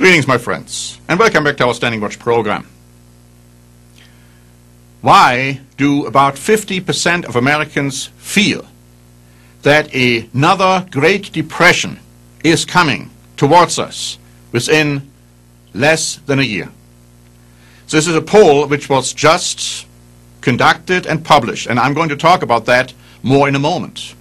Greetings, my friends, and welcome back to our Standing Watch program. Why do about 50% of Americans feel that another Great Depression is coming towards us within less than a year? So this is a poll which was just conducted and published, and I'm going to talk about that more in a moment.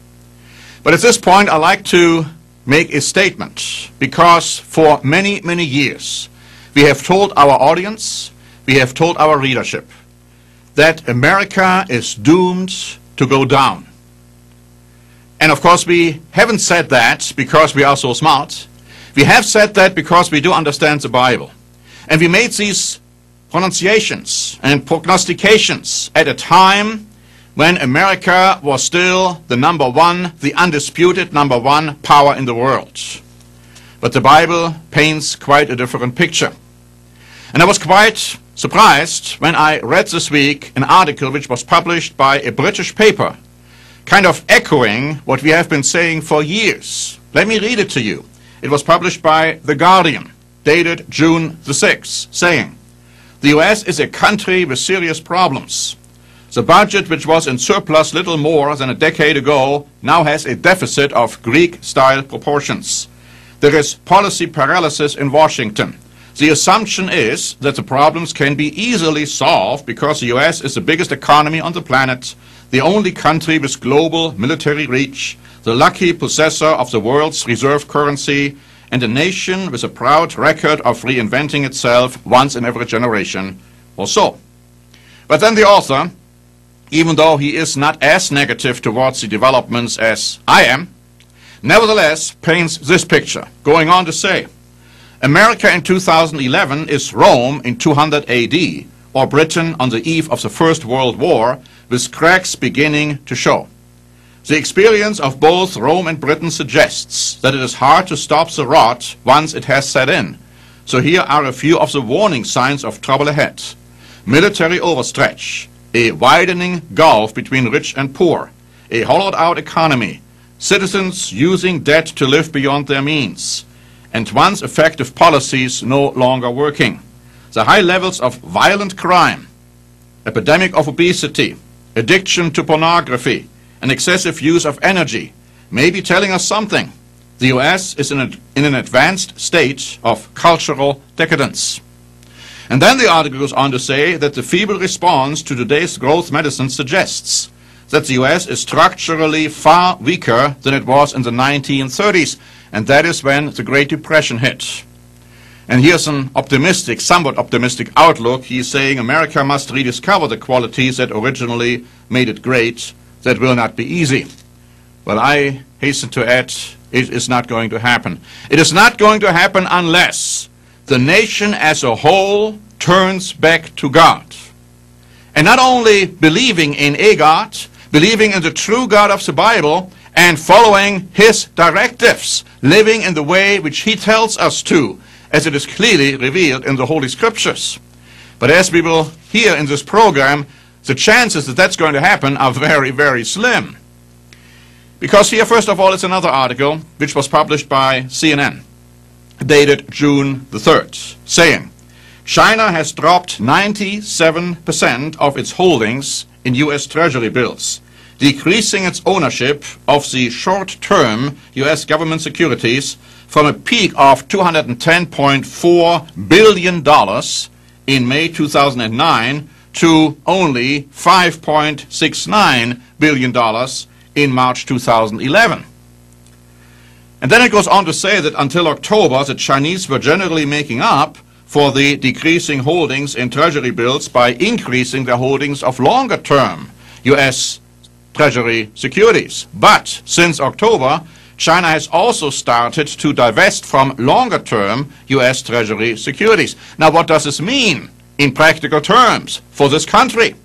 But at this point, I'd like to make a statement, because for many, many years we have told our audience, we have told our readership, that America is doomed to go down. And of course we haven't said that because we are so smart. We have said that because we do understand the Bible. And we made these pronunciations and prognostications at a time when America was still the number one, the undisputed number one power in the world. But the Bible paints quite a different picture. And I was quite surprised when I read this week an article which was published by a British paper, kind of echoing what we have been saying for years. Let me read it to you. It was published by The Guardian, dated June the 6th, saying, "The US is a country with serious problems. The budget, which was in surplus little more than a decade ago, now has a deficit of Greek-style proportions. There is policy paralysis in Washington. The assumption is that the problems can be easily solved because the US is the biggest economy on the planet, the only country with global military reach, the lucky possessor of the world's reserve currency, and a nation with a proud record of reinventing itself once in every generation or so." But then the author, even though he is not as negative towards the developments as I am, nevertheless paints this picture, going on to say, "America in 2011 is Rome in 200 AD, or Britain on the eve of the First World War, with cracks beginning to show. The experience of both Rome and Britain suggests that it is hard to stop the rot once it has set in. So here are a few of the warning signs of trouble ahead. Military overstretch, a widening gulf between rich and poor, a hollowed-out economy, citizens using debt to live beyond their means, and once effective policies no longer working. The high levels of violent crime, epidemic of obesity, addiction to pornography, and excessive use of energy may be telling us something. The US is in an advanced state of cultural decadence." And then the article goes on to say that the feeble response to today's growth medicine suggests that the US is structurally far weaker than it was in the 1930s, and that is when the Great Depression hit. And here's an optimistic, somewhat optimistic outlook. He's saying America must rediscover the qualities that originally made it great. That will not be easy. Well, I hasten to add, it is not going to happen. It is not going to happen unless the nation as a whole turns back to God. And not only believing in a God, believing in the true God of the Bible, and following His directives, living in the way which He tells us to, as it is clearly revealed in the Holy Scriptures. But as we will hear in this program, the chances that that's going to happen are very, very slim. Because here, first of all, it's another article which was published by CNN, dated June the 3rd, saying, "China has dropped 97% of its holdings in US Treasury bills, decreasing its ownership of the short-term US government securities from a peak of $210.4 billion in May 2009 to only $5.69 billion in March 2011. And then it goes on to say that until October, the Chinese were generally making up for the decreasing holdings in Treasury bills by increasing their holdings of longer-term US Treasury securities. But since October, China has also started to divest from longer-term US Treasury securities. Now, what does this mean in practical terms for this country?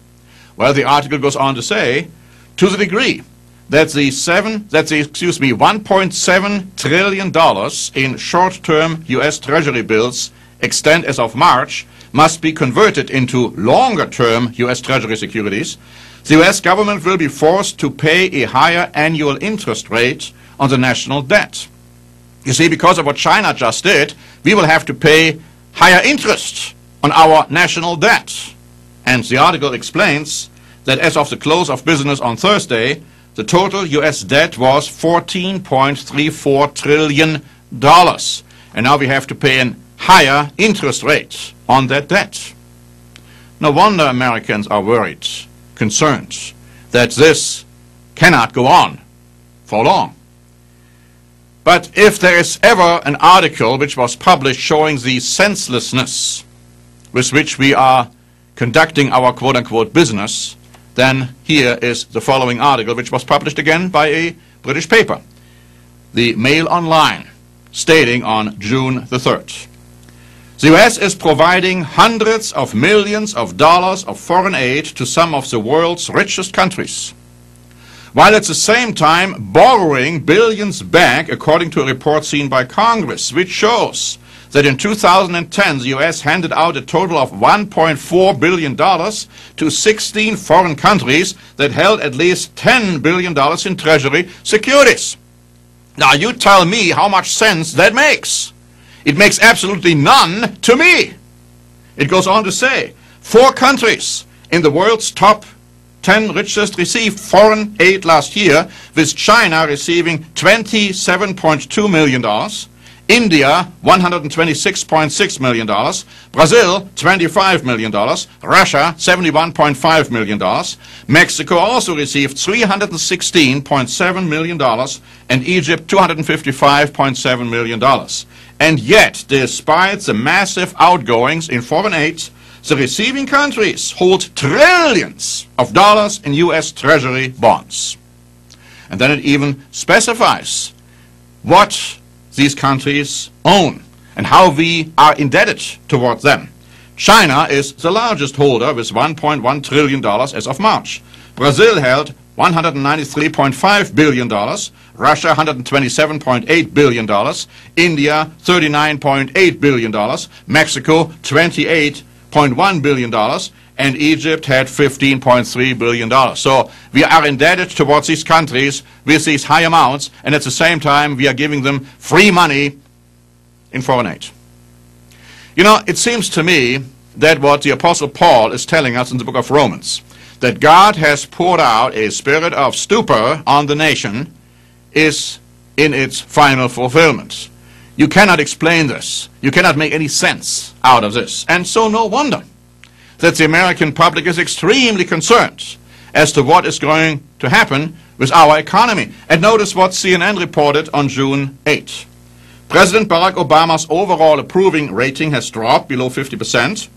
Well, the article goes on to say, to the degree that the $1.7 trillion in short-term US Treasury bills extant as of March must be converted into longer-term US Treasury securities, the US government will be forced to pay a higher annual interest rate on the national debt. You see, because of what China just did, we will have to pay higher interest on our national debt. And the article explains that as of the close of business on Thursday, the total US debt was $14.34 trillion. And now we have to pay a higher interest rate on that debt. No wonder Americans are worried, concerned, that this cannot go on for long. But if there is ever an article which was published showing the senselessness with which we are conducting our quote-unquote business, then here is the following article, which was published again by a British paper, the Mail Online, stating on June the 3rd. The US is providing hundreds of millions of dollars of foreign aid to some of the world's richest countries, while at the same time borrowing billions back, according to a report seen by Congress, which shows that in 2010 the US handed out a total of $1.4 billion to 16 foreign countries that held at least $10 billion in Treasury securities. Now you tell me how much sense that makes. It makes absolutely none to me. It goes on to say, 4 countries in the world's top 10 richest received foreign aid last year, with China receiving $27.2 million, India $126.6 million, Brazil $25 million, Russia $71.5 million, Mexico also received $316.7 million, and Egypt $255.7 million. And yet, despite the massive outgoings in foreign aid, the receiving countries hold trillions of dollars in US Treasury bonds. And then it even specifies what these countries own and how we are indebted towards them. China is the largest holder with $1.1 trillion as of March. Brazil held $193.5 billion, Russia $127.8 billion, India $39.8 billion, Mexico $28.1 billion, and Egypt had $15.3 billion. So we are indebted towards these countries with these high amounts, and at the same time we are giving them free money in foreign aid. You know, it seems to me that what the Apostle Paul is telling us in the book of Romans, that God has poured out a spirit of stupor on the nation, is in its final fulfillment. You cannot explain this. You cannot make any sense out of this. And so no wonder that the American public is extremely concerned as to what is going to happen with our economy. And notice what CNN reported on June 8. President Barack Obama's overall approving rating has dropped below 50%,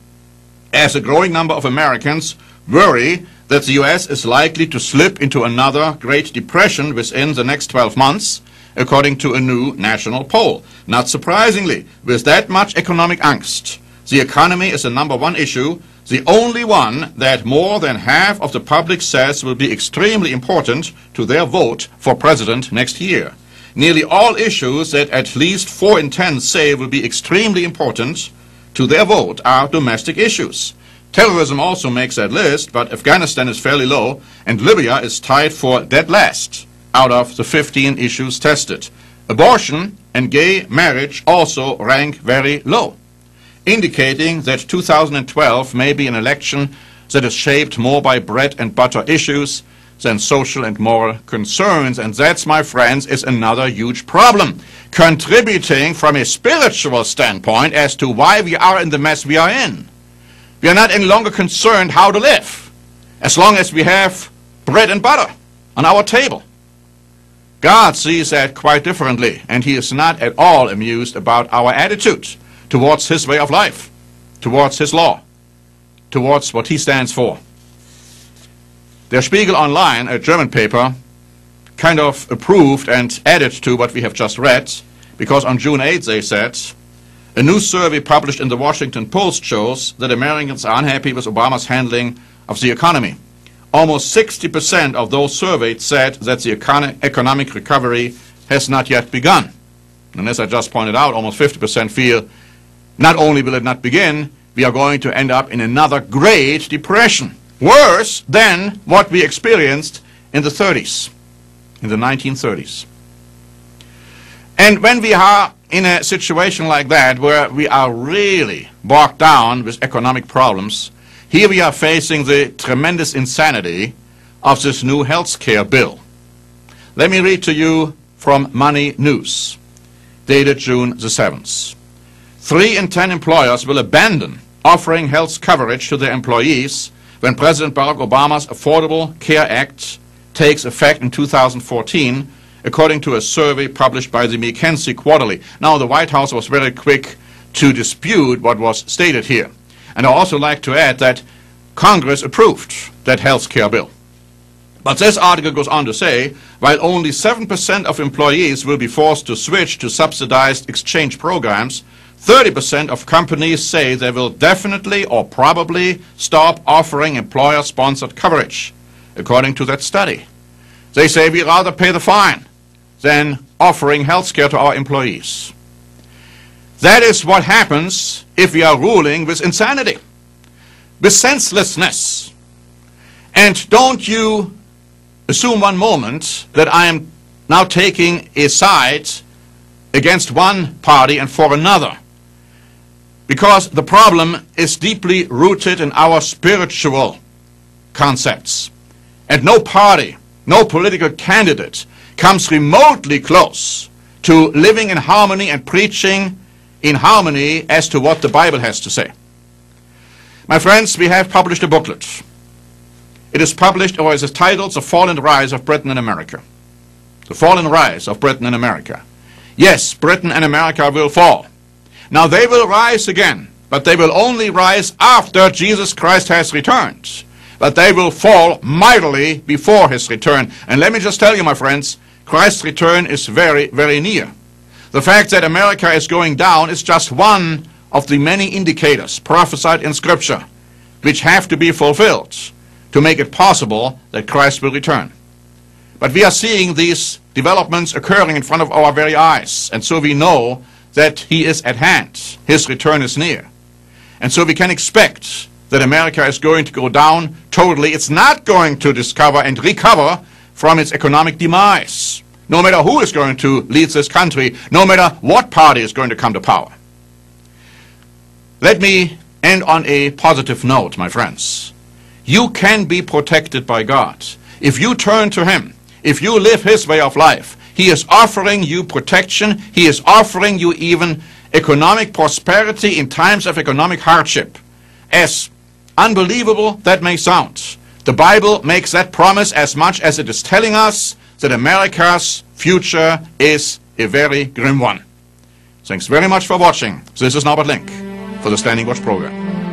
as a growing number of Americans worry that the US is likely to slip into another Great Depression within the next 12 months, according to a new national poll. Not surprisingly, with that much economic angst, the economy is the #1 issue, the only one that more than half of the public says will be extremely important to their vote for president next year. Nearly all issues that at least 4 in 10 say will be extremely important to their vote are domestic issues. Terrorism also makes that list, but Afghanistan is fairly low, and Libya is tied for dead last out of the 15 issues tested. Abortion and gay marriage also rank very low, indicating that 2012 may be an election that is shaped more by bread and butter issues than social and moral concerns. And that, my friends, is another huge problem, contributing from a spiritual standpoint as to why we are in the mess we are in. We are not any longer concerned how to live, as long as we have bread and butter on our table. God sees that quite differently, and he is not at all amused about our attitude towards his way of life, towards his law, towards what he stands for. Der Spiegel Online, a German paper, kind of approved and added to what we have just read, because on June 8th they said, a new survey published in the Washington Post shows that Americans are unhappy with Obama's handling of the economy. Almost 60% of those surveyed said that the economic recovery has not yet begun. And as I just pointed out, almost 50% feel not only will it not begin, we are going to end up in another Great Depression, worse than what we experienced in the 30s, in the 1930s. And when we are in a situation like that, where we are really bogged down with economic problems, here we are facing the tremendous insanity of this new health care bill. Let me read to you from Money News, dated June the 7th. 3 in 10 employers will abandon offering health coverage to their employees when President Barack Obama's Affordable Care Act takes effect in 2014, according to a survey published by the McKinsey Quarterly. Now, the White House was very quick to dispute what was stated here. And I also like to add that Congress approved that health care bill. But this article goes on to say, while only 7% of employees will be forced to switch to subsidized exchange programs, 30% of companies say they will definitely or probably stop offering employer-sponsored coverage, according to that study. They say we rather pay the fine than offering health care to our employees. That is what happens if we are ruling with insanity, with senselessness. And don't you assume one moment that I am now taking a side against one party and for another, because the problem is deeply rooted in our spiritual concepts. And no party, no political candidate comes remotely close to living in harmony and preaching in harmony as to what the Bible has to say. My friends, we have published a booklet. It is published, or is titled, The Fall and Rise of Britain and America. The Fall and Rise of Britain and America. Yes, Britain and America will fall. Now they will rise again, but they will only rise after Jesus Christ has returned. But they will fall mightily before his return. And let me just tell you, my friends, Christ's return is very, very near. The fact that America is going down is just one of the many indicators prophesied in Scripture which have to be fulfilled to make it possible that Christ will return. But we are seeing these developments occurring in front of our very eyes, and so we know that he is at hand. His return is near. And so we can expect that America is going to go down totally. It's not going to discover and recover from its economic demise, no matter who is going to lead this country, no matter what party is going to come to power. Let me end on a positive note, my friends. You can be protected by God. If you turn to him, if you live his way of life, he is offering you protection. He is offering you even economic prosperity in times of economic hardship. As unbelievable that may sound, the Bible makes that promise as much as it is telling us that America's future is a very grim one. Thanks very much for watching. This is Norbert Link for the Standing Watch program.